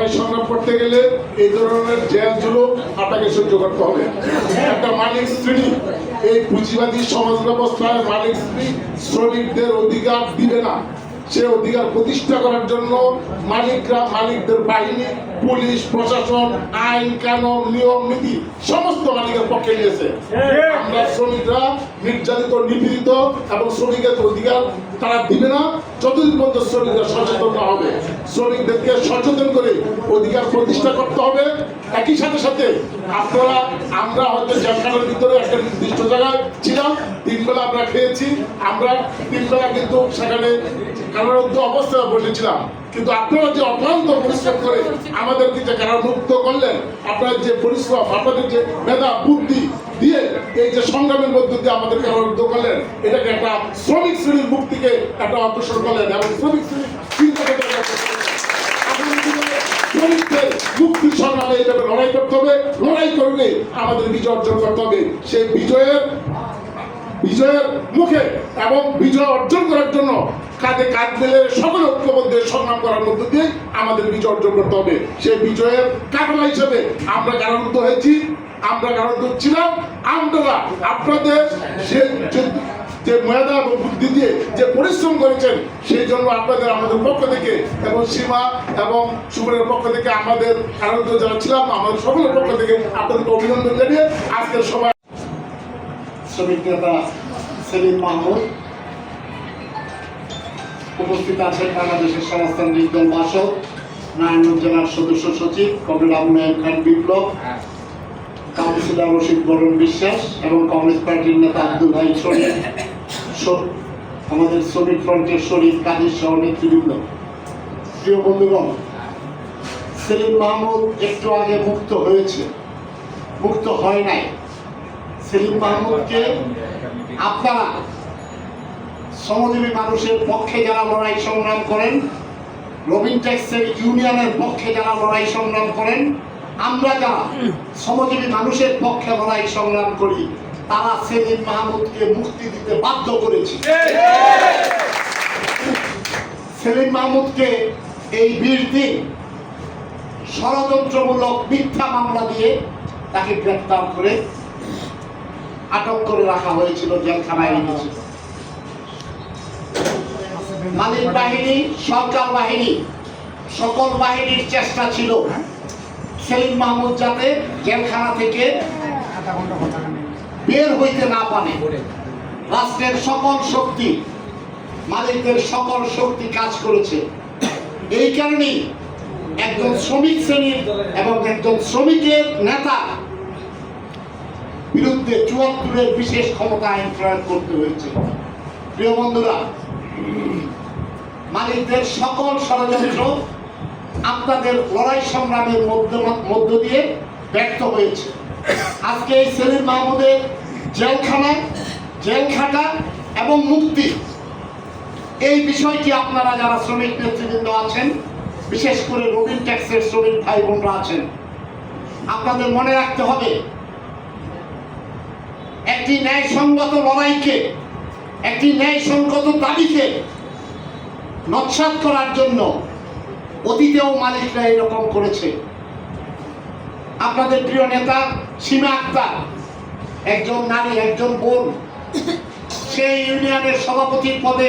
লড়াই সংগ্রাম করতে গেলে এই ধরনের জেল জুলুম আপনাকে সহ্য করতে হবে। একটা মালিক শ্রেণী এই পুঁজিবাদী সমাজ ব্যবস্থায় মালিক শ্রেণী শ্রমিকদের অধিকার দিবে না। সে অধিকার প্রতিষ্ঠা করার জন্য মালিকরা, মালিকদের বাহিনী, পুলিশ প্রশাসন, আইন কানুন, নিয়ম নীতি সমস্ত মালিকের পক্ষে নিয়েছে। আমরা শ্রমিকরা নির্যাতিত, নিপীড়িত এবং শ্রমিকের অধিকার তারা দিবে না যতদিন পর্যন্ত শ্রমিকরা সচেতন না হবে। শ্রমিকদেরকে সচেতন করে অধিকার প্রতিষ্ঠা করতে হবে। একই সাথে সাথে আপনারা, আমরা হয়তো জেলখানার ভিতরে একটা নির্দিষ্ট জায়গায় ছিলাম, 3 বেলা আমরা খেয়েছি, আমরা 3 বেলা কিন্তু সেখানে কারারুদ্ধ অবস্থায় বসেছিলাম, কিন্তু আপনারা যে অক্লান্ত পরিশ্রম করে আমাদেরকে যে কারামুক্ত করলেন, আপনার যে পরিশ্রম, আপনাদের যে মেধা বুদ্ধি দিয়ে এই যে সংগ্রামের মধ্য দিয়ে আমাদের কারারুদ্ধ করলেন, এটাকে একটা শ্রমিক শ্রেণীর মুক্তিকে একটা অগ্রসর করলেন এবং শ্রমিক শ্রেণীর শ্রমিকদের মুক্তির সংগ্রামে এইভাবে লড়াই করতে হবে। লড়াই করলে আমাদের বিজয় অর্জন করতে হবে। সেই বিজয়ের মুখে এবং বিজয় অর্জন করার জন্য কাঁধে কাঁধ মিলে সকল ঐক্যবদ্ধ সংগ্রাম করার মধ্য দিয়ে আমাদের বিজয় অর্জন করতে হবে। সেই বিজয়ের কাফেলা হিসেবে আমরা কারারুদ্ধ হয়েছি, আমরা কারারুদ্ধ ছিলাম। আমরা আপনাদের যে মেধা এবং বুদ্ধি দিয়ে যে পরিশ্রম করেছেন, সেই জন্য আপনাদের আমাদের পক্ষ থেকে এবং সীমা এবং সুমনের পক্ষ থেকে, আমাদের কারারুদ্ধ যারা ছিলাম আমাদের সকলের পক্ষ থেকে আপনাদেরকে অভিনন্দন জানিয়ে আজকের সবাই শ্রমিক নেতা সেলিম মাহমুদ, উপস্থিত আছেন বাংলাদেশের সমাজতান্ত্রিক দল বাসক নারায়ণগঞ্জ জেলার সদস্য সচিব কমরেড আবু নাঈম খান বিপ্লব, কাউন্সিলর রশিদ বরণ বিশ্বাস এবং কংগ্রেস পার্টির নেতা আব্দুল ভাই শরীফ, আমাদের শ্রমিক ফ্রন্টের শরীফ কাজী সহ নেতৃবৃন্দ, প্রিয় বন্ধুগণ, সেলিম মাহমুদ একটু আগে মুক্ত হয়েছে, মুক্ত হয় নাই। সেলিম মাহমুদকে আপনারা শ্রমজীবী মানুষের পক্ষে যারা লড়াই সংগ্রাম করেন, রবিন ট্যাক্সের ইউনিয়নের পক্ষে যারা লড়াই সংগ্রাম করেন, আমরা যারা শ্রমজীবী মানুষের পক্ষে লড়াই সংগ্রাম করি, তারা সেলিম মাহমুদকে মুক্তি দিতে বাধ্য করেছে। সেলিম মাহমুদকে এই 20 দিন ষড়যন্ত্রমূলক মিথ্যা মামলা দিয়ে তাকে গ্রেফতার করে আটক করে রাখা হয়েছিল, জেলখানায় রেখেছিল। মালিক বাহিনী, সরকার বাহিনী, সকল বাহিনীর চেষ্টা ছিল সেলিম মাহমুদ যাতে জেলখানা থেকে বের হইতে না পারে। রাষ্ট্রের সকল শক্তি, মালিকদের সকল শক্তি কাজ করেছে। এই কারণেই একজন শ্রমিক শ্রেণীর এবং একজন শ্রমিকের নেতা বিরুদ্ধে 74-এর বিশেষ ক্ষমতা আইন প্রয়োগ করতে হয়েছে। প্রিয় বন্ধুরা, মালিকদের সকল ষড়যন্ত্র আপনাদের লড়াই সংগ্রামের মধ্য দিয়ে ব্যর্থ হয়েছে। আজকে এই সেলিম মাহমুদের জেলখানা, জেলখাটা এবং মুক্তি, এই বিষয়টি আপনারা যারা শ্রমিক নেতৃবৃন্দ আছেন, বিশেষ করে রবিন ট্যাক্সের শ্রমিক ভাই বোনরা আছেন, আপনাদের মনে রাখতে হবে, একটি ন্যায়সঙ্গত লড়াইকে, একটি ন্যায়সঙ্গত দাবিকে নস্যাৎ করার জন্য অতীতেও মালিকরা এরকম করেছে। আপনাদের প্রিয় নেতা সীমা আক্তার একজন নারী, একজন বোন, সেই ইউনিয়নের সভাপতির পদে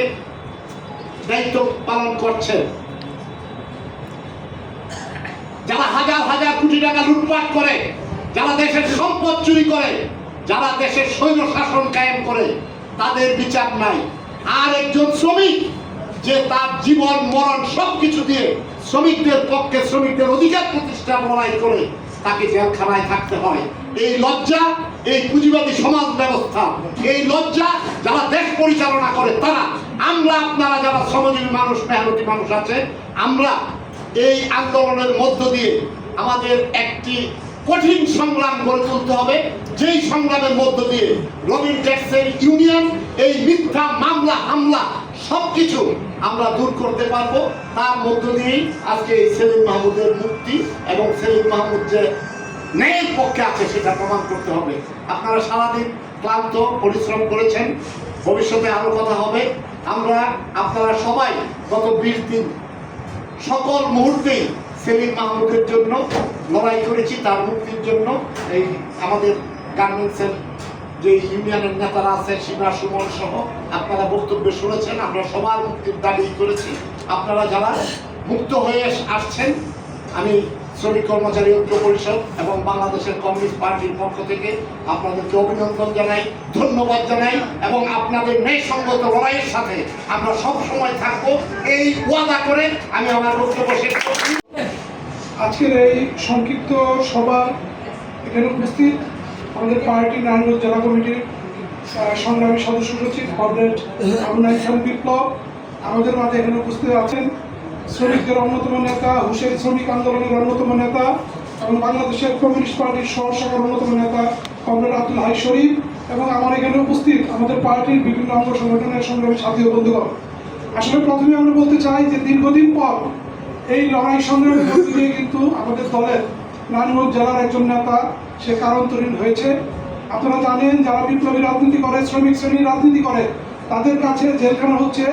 দায়িত্ব পালন করছেন। যারা হাজার হাজার কোটি টাকা লুটপাট করে, যারা দেশের সম্পদ চুরি করে, যারা দেশের স্বৈর শাসন কায়েম করে, তাদের বিচার নাই। আর একজন শ্রমিক যে তার জীবন মরণ সবকিছু দিয়ে শ্রমিকদের পক্ষে, শ্রমিকদের অধিকার প্রতিষ্ঠার লড়াই করে, তাকে জেলখানায় থাকতে হয়। এই লজ্জা এই পুঁজিবাদী সমাজ ব্যবস্থা, এই লজ্জা যারা দেশ পরিচালনা করে তারা, আমরা আপনারা যারা শ্রমজীবী মানুষ, মেহনতি মানুষ আছে, আমরা এই আন্দোলনের মধ্য দিয়ে আমাদের একটি কঠিন সংগ্রাম গড়ে তুলতে হবে, যেই সংগ্রামের মধ্য দিয়ে রবিন ট্যাক্সের ইউনিয়ন, এই মিথ্যা মামলা হামলা সবকিছু আমরা দূর করতে পারবো। তার মধ্য দিয়েই আজকে এই সেলিম মাহমুদের মুক্তি এবং সেলিম মাহমুদ যে ন্যায়ের পক্ষে আছে সেটা প্রমাণ করতে হবে। আপনারা সারাদিন ক্লান্ত পরিশ্রম করেছেন, ভবিষ্যতে আরো কথা হবে। আপনারা সবাই গত 20 দিন সকল মুহূর্তেই সেলিম মাহমুদের জন্য লড়াই করেছি, তার মুক্তির জন্য। এই আমাদের গার্মেন্টসের যে ইউনিয়নের নেতারা আছে, সীমা সুমন সহ আপনারা বক্তব্য শুনেছেন, আমরা সবার মুক্তির দাবি করেছি। আপনারা যারা মুক্ত হয়ে আসছেন, আমি শ্রমিক কর্মচারী ঐক্য পরিষদ এবং বাংলাদেশের কমিউনিস্ট পার্টির পক্ষ থেকে আপনাদেরকে অভিনন্দন জানাই, ধন্যবাদ জানাই, এবং আপনাদের ন্যায়সঙ্গত লড়াইয়ের সাথে আমরা সব সময় থাকবো এই ওয়াদা করে আমি আমার বক্তব্য শেষ করছি। আজকের এই সংক্ষিপ্ত সভা এখানে উপস্থিত আমাদের পার্টি নারায়ণগঞ্জ জেলা কমিটির সংগ্রামী সদস্য সচিব কমরেড আবুনাই খান বিপ্লব, আমাদের মাঝে এখানে উপস্থিত আছেন শ্রমিকদের অন্যতম নেতা, হুশের শ্রমিক আন্দোলনের অন্যতম নেতা এবং বাংলাদেশের কমিউনিস্ট পার্টির সহশাখার অন্যতম নেতা কমরেড আব্দুল হাই শরীফ, এবং আমার এখানে উপস্থিত আমাদের পার্টির বিভিন্ন অঙ্গ সংগঠনের সংগ্রামী সাথী ও বন্ধুগণ। আসলে প্রথমে আমরা বলতে চাই যে দীর্ঘদিন পর এই লড়াই সংগ্রামের মধ্যে দিয়ে কিন্তু আমাদের দলের নারায়ণগঞ্জ জেলার একজন নেতা সে কারান্তরীণ হয়েছে। আপনারা জানেন, যারা বিপ্লবী রাজনীতি করে, শ্রমিক শ্রেণীর রাজনীতি করে, তাদের কাছে জেলখানা হচ্ছে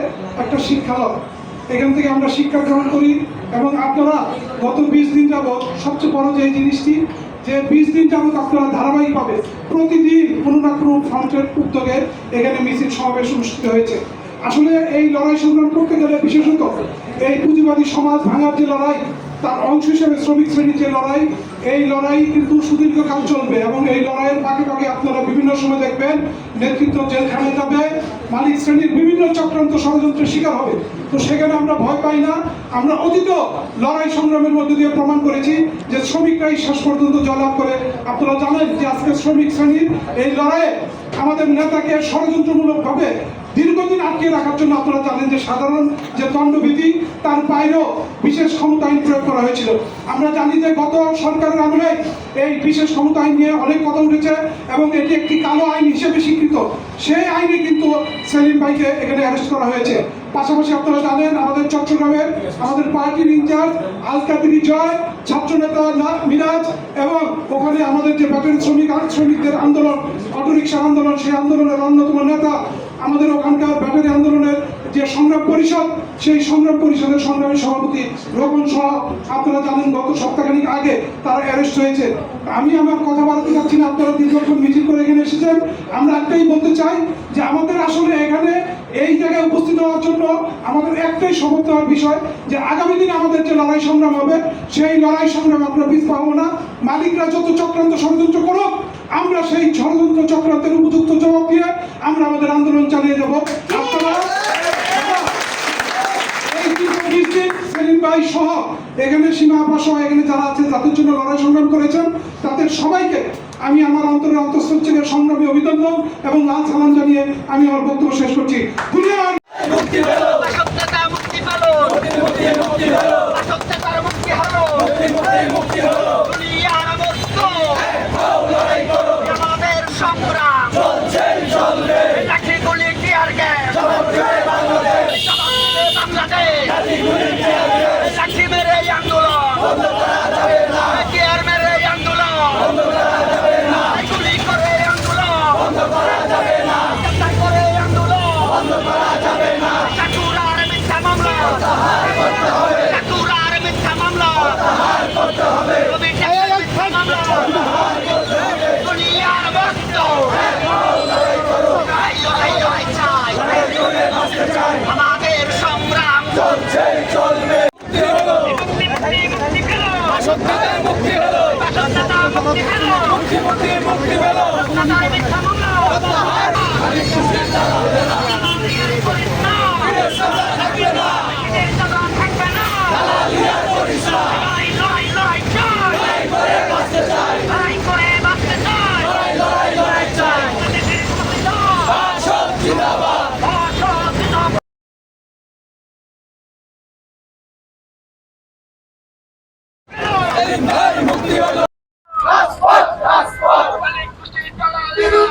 একটা শিক্ষালয়। এখান থেকে আমরা শিক্ষা গ্রহণ করি, এবং আপনারা গত 20 দিন যাবৎ সবচেয়ে বড় যে জিনিসটি, যে 20 দিন যাবৎ আপনারা ধারাবাহিকভাবে প্রতিদিন কোনো না কোনো ফ্রন্টের উদ্যোগে এখানে মিছিল সমাবেশ অনুষ্ঠিত হয়েছে। আসলে এই লড়াই সংগ্রাম করতে গেলে বিশেষত এই পুঁজিবাদী সমাজ ভাঙার যে লড়াই, তার অংশ হিসেবে শ্রমিক শ্রেণীর যে লড়াই, এই লড়াই কিন্তু সুদীর্ঘকাল চলবে, এবং এই লড়াইয়ের পাকে পাকে আপনারা বিভিন্ন সময় দেখবেন নেতৃত্ব জেলখানায় যাবে, মালিক শ্রেণীর বিভিন্ন চক্রান্ত ষড়যন্ত্রের শিকার হবে। তো সেখানে আমরা ভয় পাই না। আমরা অতীত লড়াই সংগ্রামের মধ্যে দিয়ে প্রমাণ করেছি যে শ্রমিকরাই শেষ পর্যন্ত জয়লাভ করে। আপনারা জানেন যে আজকে শ্রমিক শ্রেণীর এই লড়াইয়ে আমাদের নেতাকে ষড়যন্ত্রমূলকভাবে দীর্ঘদিন আটকে রাখার জন্য আপনারা জানেন যে সাধারণ যে দণ্ডবিধি, তার বাইরেও বিশেষ ক্ষমতা আইন প্রয়োগ করা হয়েছিল। আমরা জানি যে গত সরকারের আমলে এই বিশেষ ক্ষমতা আইন নিয়ে অনেক কথা উঠেছে, এবং এটি একটি কালো আইন হিসেবে স্বীকৃত। সেই আইনে কিন্তু সেলিম ভাইকে এখানে অ্যারেস্ট করা হয়েছে। পাশাপাশি আপনারা জানেন আমাদের চট্টগ্রামের আমাদের পার্টির ইনচার্জ আল কাদির জয়, ছাত্রনেতা মিরাজ, এবং ওখানে আমাদের যে ব্যাটারি শ্রমিকদের আন্দোলন, অটোরিকশা আন্দোলন, সেই আন্দোলনের অন্যতম নেতা, আমাদের ওখানকার ব্যাটারি আন্দোলনের যে সংগ্রাম পরিষদ, সেই সংগ্রাম পরিষদের সংগ্রামী সভাপতি রোকন সহ আপনারা জানেন গত সপ্তাহখানিক আগে তারা অ্যারেস্ট হয়েছে। আমি আমার কথা বাড়াতে চাচ্ছি না, আপনারা দীর্ঘক্ষণ মিছিল করে এখানে এসেছেন। আমরা একটাই বলতে চাই যে আমাদের আসলে এখানে এই জায়গায় উপস্থিত হওয়ার জন্য আমাদের একটাই শপথ নেওয়ার বিষয়, যে আগামী দিনে আমাদের যে লড়াই সংগ্রাম হবে, সেই লড়াই সংগ্রাম আমরা পিছ পাবো না। মালিকরা যত চক্রান্ত ষড়যন্ত্র করুক, আমরা সেই ষড়যন্ত্র চক্রান্তের উপযুক্ত জবাব দিয়ে আমরা আমাদের আন্দোলন চালিয়ে যাব। আপনারা এই সেলিম ভাই সহ এখানে সীমা আপা সহ এখানে যারা আছে, যাদের জন্য লড়াই সংগ্রাম করেছেন, তাদের সবাইকে আমি আমার অন্তরের অন্তঃস্থল থেকে সংগ্রামী অভিনন্দন এবং লাল সালাম জানিয়ে আমি আমার বক্তব্য শেষ করছি। মুক্তি পেল, অসত্যতা মুক্তি পেল, মুক্তি হলো, অসত্যতার মুক্তি হলো, মুক্তি হলো, দুনিয়ার মুক্ত, লড়াই করো, আমাদের সংগ্রাম চলছে চলবে, লাঠি গুলি টিয়ার গ্যাস, বাংলাদেশ, বাংলাদেশ, লাঠি মেরে আন্দোলন বন্ধ করা যাবে না, টিয়ার মেরে আন্দোলন বন্ধ করা যাবে না, গুলি করে আন্দোলন বন্ধ করা যাবে না, করে আন্দোলন বন্ধ করা যাবে না, চাকুরার মিথ্যা মামলা প্রত্যাহার করতে হবে, চাকুরার মিথ্যা মামলা প্রত্যাহার করতে হবে, মিথ্যা মামলা প্রত্যাহার করতে হবে, দুনিয়ার মুক্ত, লড়াই চাই, আমাদের সংগ্রাম চলছে চলবে, মুক্তি পেল, অসত্যতার মুক্তি হলো, অসত্যতার মুক্তি হলো, মুক্তি পেল, অসত্যতার মিথ্যা মামলা প্রত্যাহার মুক্তি হলো,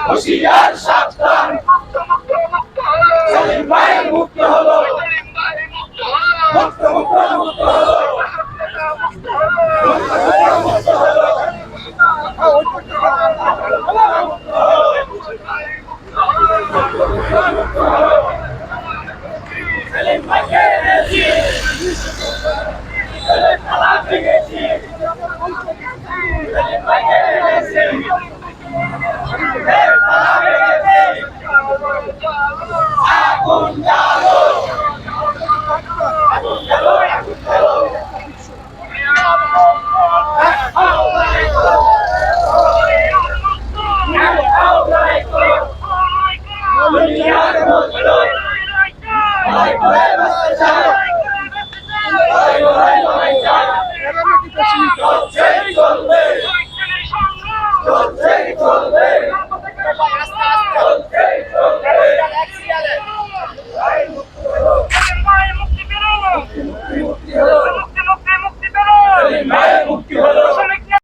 হুঁশিয়ার সাবধান, সেলিম ভাই মুক্ত হলো, মুক্ত হলো, সেলিম ভাইকে আর মজনু